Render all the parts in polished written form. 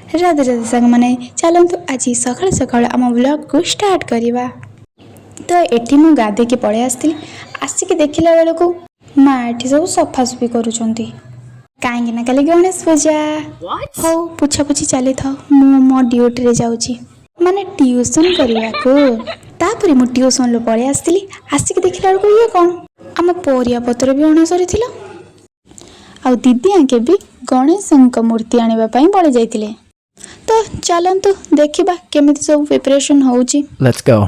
राधे राधे सांग मैंने चलतु आज सकाल सकाल आम ब्लॉग को स्टार्ट करवा। तो ये मुझे गाधे की पलि आसती आसिक देखला बेल को माँ ये सब सफासफी करुँच कहीं कल गणेश पूजा हो पुछा पुछी चली था मो ड्यूटी जाऊँगी माने ट्यूशन करने को तापर मु ट्यूशन लो पलि आसती आसिक देखला बेल को ये कौन आम परिया पत्र भी अणा सरी आ दीदी आके भी गणेश मूर्ति आने पलि जाइए। तो चलतु देखा केमी सब प्रिपरेशन होउची। Let's go.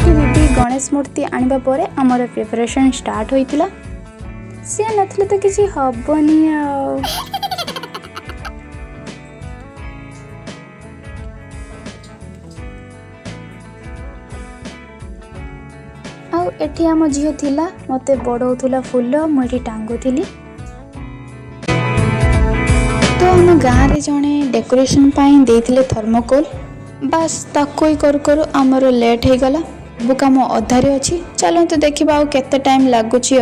दीदी गणेश मूर्ति आनिबा परे हमर प्रिपरेशन स्टार्ट होइतिला सी नथले तो किसी हबनी एठी आम झील थिला मते बड़ौला फूल मुझे टांगुली। तो आम गाँव रे जड़े डेकोरेशन पाई देथिले थर्मोकोल बास ताको ही करू आमर लेट हो गला सब काम अधारे अच्छी। चलते देखा आ केते टाइम लगुच।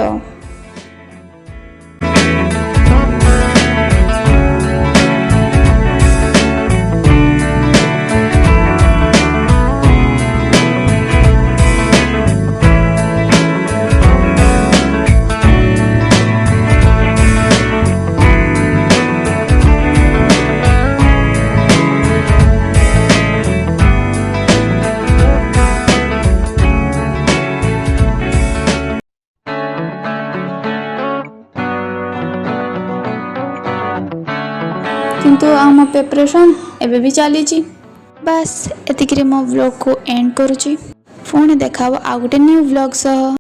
किंतु आम प्रिपरेशन एबे भी चली बस एतिक मो व्लॉग को एंड करुची। पुणी देखा आ गोटे न्यू व्लॉग सह।